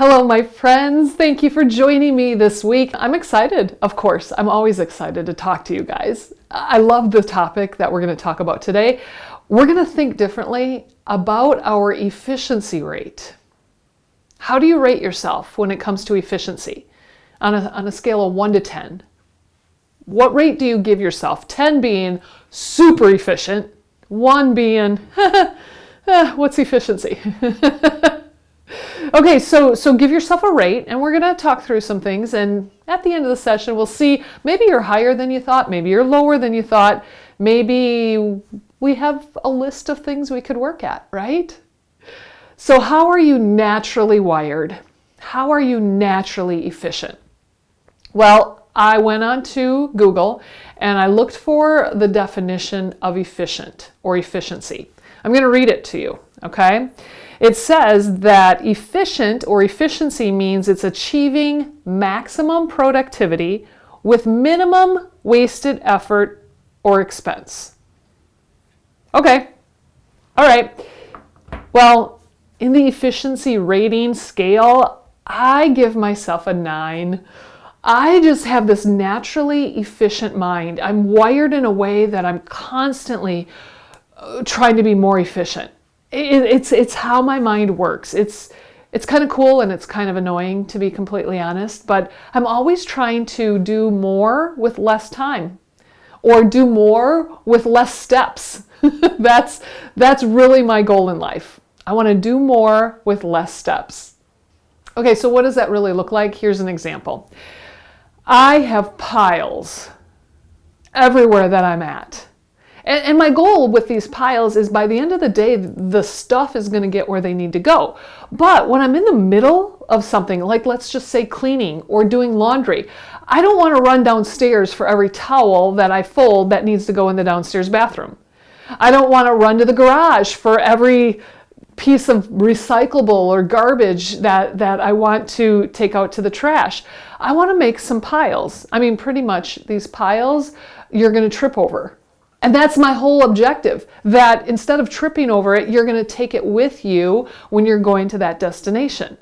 Hello, my friends. Thank you for joining me this week. I'm excited, of course. I'm always excited to talk to you guys. I love the topic that we're going to talk about today. We're going to think differently about our efficiency rate. How do you rate yourself when it comes to efficiency? On a scale of 1 to 10. What rate do you give yourself? 10 being super efficient, 1 being, what's efficiency? Okay, so give yourself a rate, and we're going to talk through some things, and at the end of the session we'll see maybe you're higher than you thought, maybe you're lower than you thought, maybe we have a list of things we could work at, right? So how are you naturally wired? How are you naturally efficient? Well, I went on to Google and I looked for the definition of efficient or efficiency. I'm going to read it to you, okay? It says that efficient or efficiency means it's achieving maximum productivity with minimum wasted effort or expense. Okay, all right. Well, in the efficiency rating scale, I give myself a 9. I just have this naturally efficient mind. I'm wired in a way that I'm constantly trying to be more efficient. It's how my mind works. It's kind of cool and it's kind of annoying, to be completely honest, but I'm always trying to do more with less time or do more with less steps. That's really my goal in life. I want to do more with less steps. Okay, so what does that really look like? Here's an example. I have piles everywhere that I'm at. And my goal with these piles is by the end of the day, the stuff is going to get where they need to go. But when I'm in the middle of something, like let's just say cleaning or doing laundry, I don't want to run downstairs for every towel that I fold that needs to go in the downstairs bathroom. I don't want to run to the garage for every piece of recyclable or garbage that I want to take out to the trash. I want to make some piles. I mean, pretty much these piles you're going to trip over. And that's my whole objective, that instead of tripping over it, you're going to take it with you when you're going to that destination.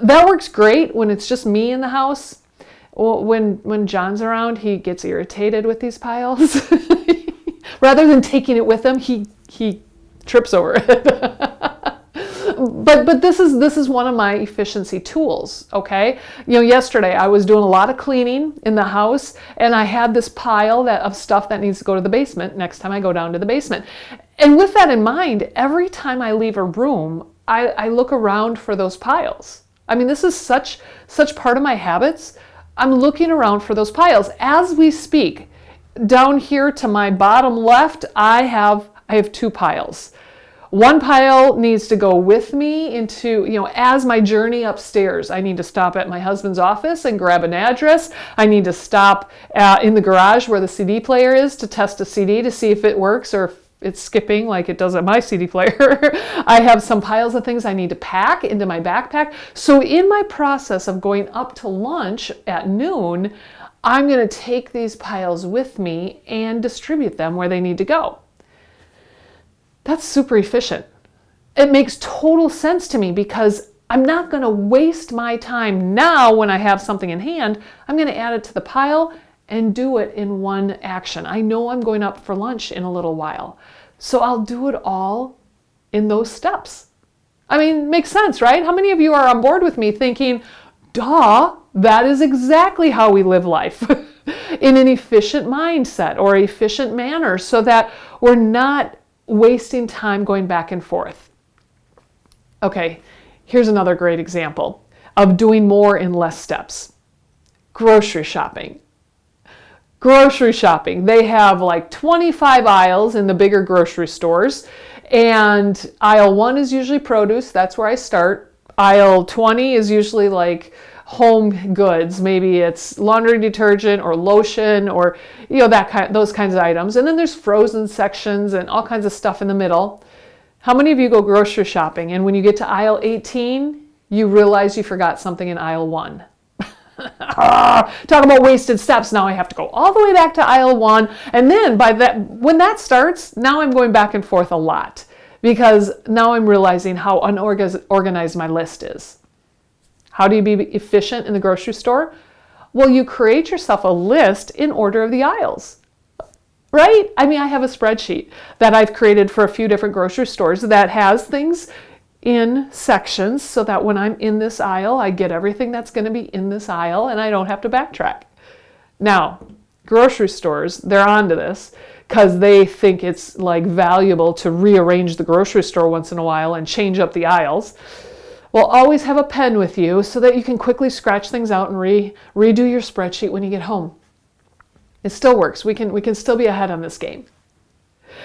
That works great when it's just me in the house. When John's around, he gets irritated with these piles. Rather than taking it with him, he trips over it. But this is one of my efficiency tools, okay? Yesterday I was doing a lot of cleaning in the house and I had this pile of stuff that needs to go to the basement next time I go down to the basement. And with that in mind, every time I leave a room, I look around for those piles. I mean, this is such part of my habits. I'm looking around for those piles. As we speak, down here to my bottom left, I have 2 piles. One pile needs to go with me into, as my journey upstairs. I need to stop at my husband's office and grab an address. I need to stop in the garage where the CD player is to test a CD to see if it works or if it's skipping like it does at my CD player. I have some piles of things I need to pack into my backpack. So in my process of going up to lunch at noon, I'm going to take these piles with me and distribute them where they need to go. That's super efficient. It makes total sense to me because I'm not going to waste my time now when I have something in hand. I'm going to add it to the pile and do it in one action. I know I'm going up for lunch in a little while, so I'll do it all in those steps. I mean, makes sense, right? How many of you are on board with me thinking, duh, that is exactly how we live life in an efficient mindset or efficient manner so that we're not wasting time going back and forth. Okay, here's another great example of doing more in less steps. Grocery shopping. Grocery shopping. They have like 25 aisles in the bigger grocery stores, and aisle 1 is usually produce. That's where I start. Aisle 20 is usually like home goods. Maybe it's laundry detergent or lotion or those kinds of items. And then there's frozen sections and all kinds of stuff in the middle. How many of you go grocery shopping and when you get to aisle 18, you realize you forgot something in aisle 1? Talk about wasted steps. Now I have to go all the way back to aisle 1. And then when that starts, now I'm going back and forth a lot because now I'm realizing how unorganized my list is. How do you be efficient in the grocery store? Well, you create yourself a list in order of the aisles, right? I mean, I have a spreadsheet that I've created for a few different grocery stores that has things in sections so that when I'm in this aisle, I get everything that's going to be in this aisle and I don't have to backtrack. Now, grocery stores, they're onto this because they think it's like valuable to rearrange the grocery store once in a while and change up the aisles. Well, always have a pen with you so that you can quickly scratch things out and redo your spreadsheet when you get home. It still works. We can still be ahead on this game.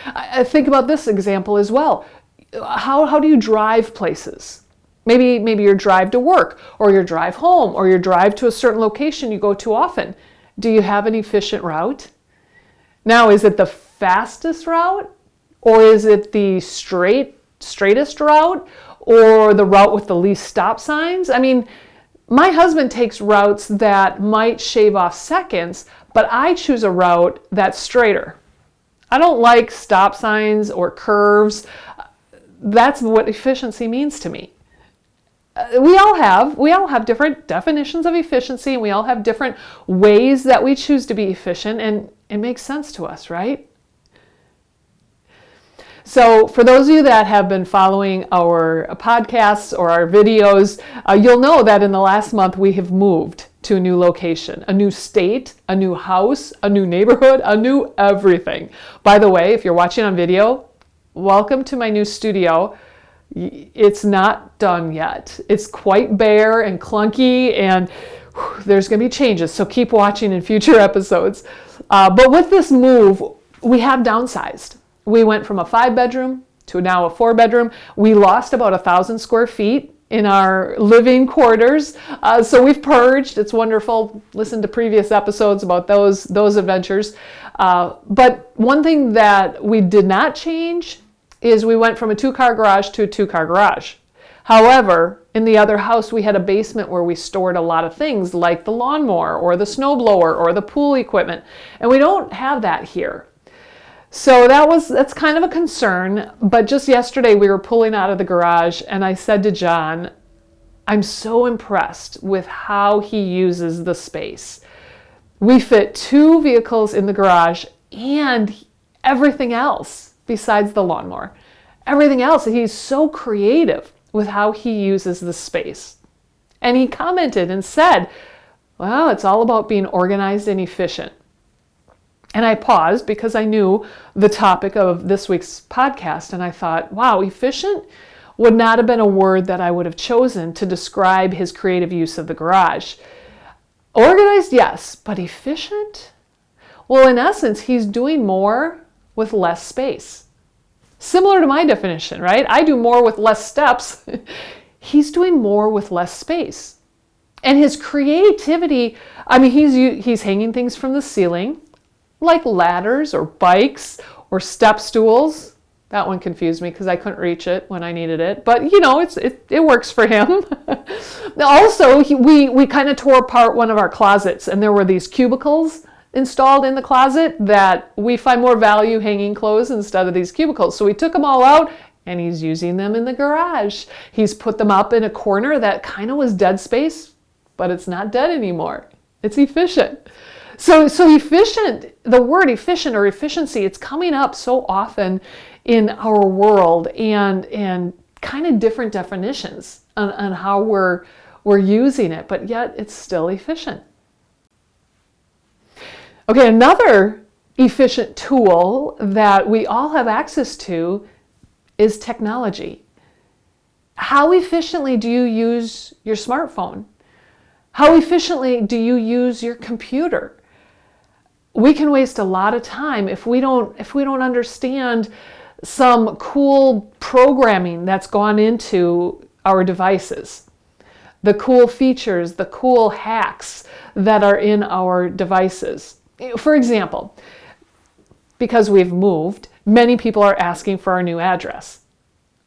I think about this example as well. How do you drive places? Maybe your drive to work, or your drive home, or your drive to a certain location you go to often. Do you have an efficient route? Now, is it the fastest route, or is it the straightest route, or the route with the least stop signs? I mean, my husband takes routes that might shave off seconds, but I choose a route that's straighter. I don't like stop signs or curves. That's what efficiency means to me. We all have different definitions of efficiency, and we all have different ways that we choose to be efficient, and it makes sense to us, right? So for those of you that have been following our podcasts or our videos, you'll know that in the last month we have moved to a new location, a new state, a new house, a new neighborhood, a new everything. By the way, if you're watching on video, welcome to my new studio. It's not done yet. It's quite bare and clunky, and there's going to be changes, so keep watching in future episodes. But with this move, we have downsized. We went from a 5-bedroom to now a 4-bedroom. We lost about 1,000 square feet in our living quarters. So we've purged. It's wonderful. Listen to previous episodes about those adventures. But one thing that we did not change is we went from a 2-car garage to a 2-car garage. However, in the other house, we had a basement where we stored a lot of things like the lawnmower or the snowblower or the pool equipment. And we don't have that here. So that's kind of a concern, but just yesterday we were pulling out of the garage and I said to John, I'm so impressed with how he uses the space. We fit 2 vehicles in the garage and everything else besides the lawnmower. Everything else, he's so creative with how he uses the space. And he commented and said, well, it's all about being organized and efficient. And I paused because I knew the topic of this week's podcast, and I thought, wow, efficient would not have been a word that I would have chosen to describe his creative use of the garage. Organized, yes, but efficient? Well, in essence, he's doing more with less space. Similar to my definition, right? I do more with less steps. He's doing more with less space. And his creativity, I mean, he's hanging things from the ceiling, like ladders or bikes or step stools. That one confused me because I couldn't reach it when I needed it. But, you know, it works for him. Also, we kind of tore apart one of our closets, and there were these cubicles installed in the closet that we find more value hanging clothes instead of these cubicles. So we took them all out, and he's using them in the garage. He's put them up in a corner that kind of was dead space, but it's not dead anymore. It's efficient. So efficient, the word efficient or efficiency, it's coming up so often in our world, and kind of different definitions on how we're using it, but yet it's still efficient. Okay, another efficient tool that we all have access to is technology. How efficiently do you use your smartphone? How efficiently do you use your computer? We can waste a lot of time if we don't understand some cool programming that's gone into our devices. The cool features, the cool hacks that are in our devices. For example, because we've moved, many people are asking for our new address.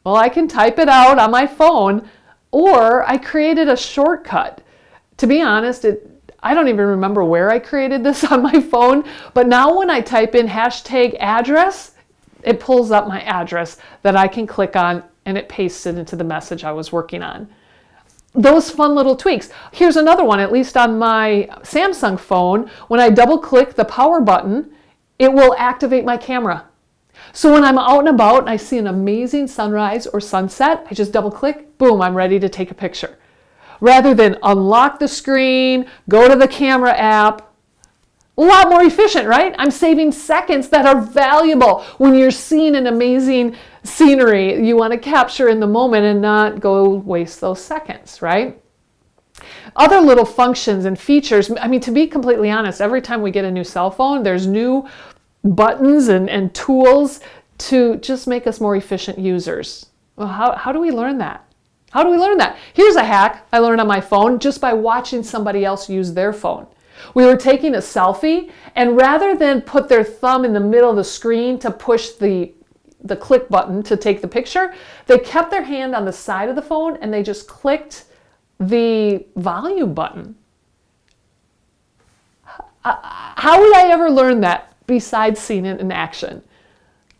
Well, I can type it out on my phone, or I created a shortcut. To be honest, I don't even remember where I created this on my phone, but now when I type in #address, it pulls up my address that I can click on, and it pastes it into the message I was working on. those fun little tweaks. Here's another one, at least on my Samsung phone. When I double click the power button, it will activate my camera. So when I'm out and about and I see an amazing sunrise or sunset, I just double click, boom, I'm ready to take a picture. Rather than unlock the screen, go to the camera app. A lot more efficient, right? I'm saving seconds that are valuable when you're seeing an amazing scenery you want to capture in the moment and not go waste those seconds, right? Other little functions and features, I mean, to be completely honest, every time we get a new cell phone, there's new buttons and tools to just make us more efficient users. Well, how do we learn that? How do we learn that? Here's a hack I learned on my phone just by watching somebody else use their phone. We were taking a selfie, and rather than put their thumb in the middle of the screen to push the click button to take the picture, they kept their hand on the side of the phone and they just clicked the volume button. How would I ever learn that besides seeing it in action?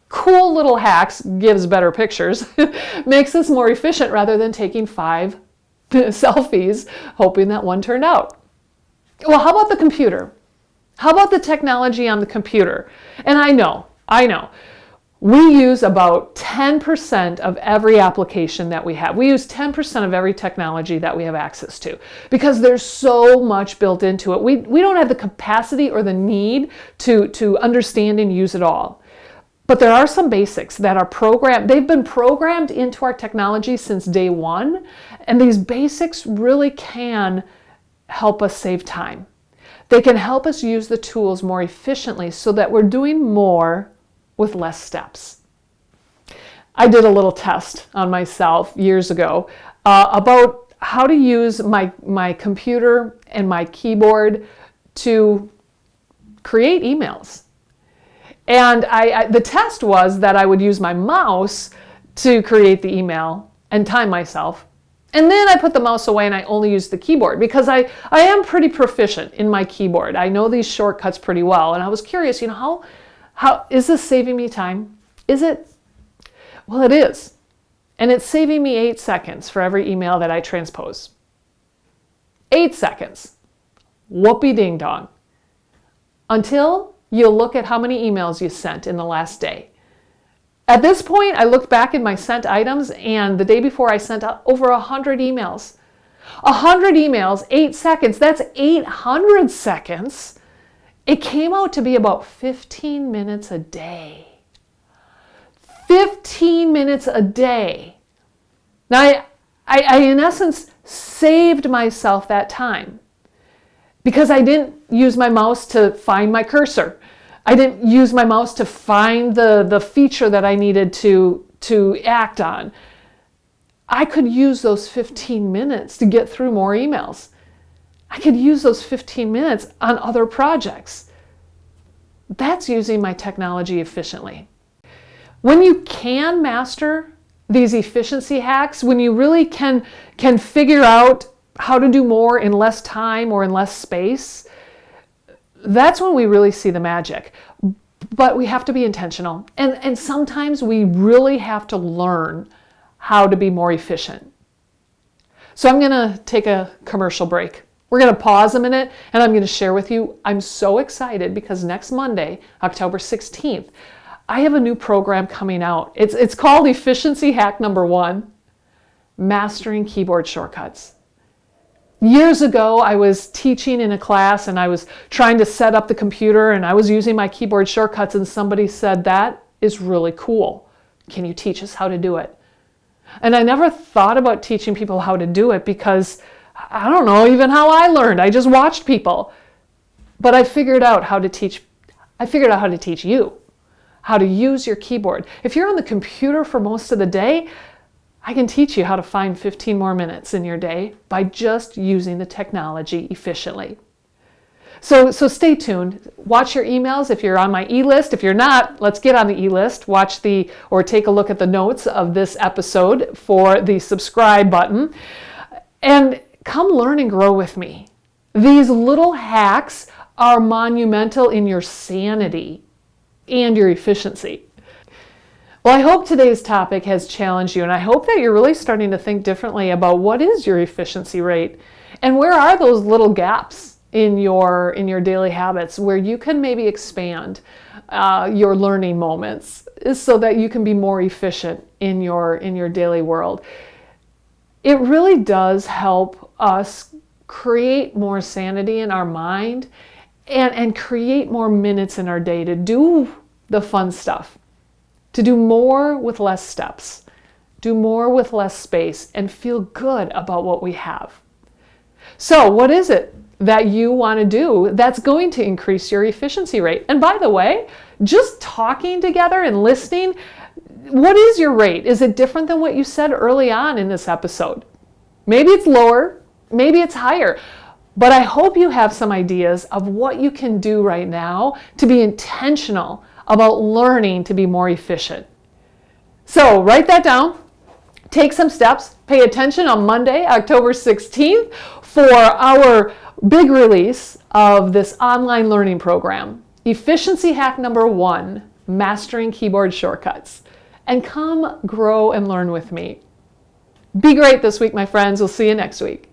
Cool little hacks, gives better pictures, makes us more efficient rather than taking 5 selfies hoping that one turned out. Well, how about the computer? How about the technology on the computer? And I know, we use about 10% of every application that we have. We use 10% of every technology that we have access to because there's so much built into it. We don't have the capacity or the need to understand and use it all. But there are some basics that are programmed. They've been programmed into our technology since day one, and these basics really can help us save time. They can help us use the tools more efficiently so that we're doing more with less steps. I did a little test on myself years ago about how to use my computer and my keyboard to create emails. And the test was that I would use my mouse to create the email and time myself. And then I put the mouse away and I only use the keyboard because I am pretty proficient in my keyboard. I know these shortcuts pretty well. And I was curious, how is this saving me time? Is it? Well, it is. And it's saving me 8 seconds for every email that I transpose. 8 seconds. Whoopee ding dong. Until you look at how many emails you sent in the last day. At this point, I looked back in my sent items, and the day before I sent out over 100 emails. 100 emails, 8 seconds, that's 800 seconds. It came out to be about 15 minutes a day. 15 minutes a day. Now, I in essence saved myself that time because I didn't use my mouse to find my cursor. I didn't use my mouse to find the feature that I needed to act on. I could use those 15 minutes to get through more emails. I could use those 15 minutes on other projects. That's using my technology efficiently. When you can master these efficiency hacks, when you really can figure out how to do more in less time or in less space, that's when we really see the magic. But we have to be intentional. And sometimes we really have to learn how to be more efficient. So I'm going to take a commercial break. We're going to pause a minute and I'm going to share with you, I'm so excited because next Monday, October 16th, I have a new program coming out. It's called Efficiency Hack Number 1, Mastering Keyboard Shortcuts. Years ago, I was teaching in a class and I was trying to set up the computer and I was using my keyboard shortcuts and somebody said, "That is really cool. Can you teach us how to do it?" And I never thought about teaching people how to do it because I don't know even how I learned. I just watched people. But I figured out how to teach you how to use your keyboard. If you're on the computer for most of the day, I can teach you how to find 15 more minutes in your day by just using the technology efficiently. So stay tuned. Watch your emails if you're on my e-list. If you're not, let's get on the e-list. Or take a look at the notes of this episode for the subscribe button. And come learn and grow with me. These little hacks are monumental in your sanity and your efficiency. Well, I hope today's topic has challenged you, and I hope that you're really starting to think differently about what is your efficiency rate and where are those little gaps in your daily habits where you can maybe expand your learning moments so that you can be more efficient in your daily world. It really does help us create more sanity in our mind and create more minutes in our day to do the fun stuff, to do more with less steps, do more with less space, and feel good about what we have. So what is it that you want to do that's going to increase your efficiency rate? And by the way, just talking together and listening, what is your rate? Is it different than what you said early on in this episode? Maybe it's lower, maybe it's higher. But I hope you have some ideas of what you can do right now to be intentional about learning to be more efficient. So write that down, take some steps, pay attention on Monday, October 16th for our big release of this online learning program, Efficiency Hack number 1, Mastering Keyboard Shortcuts. And come grow and learn with me. Be great this week, my friends. We'll see you next week.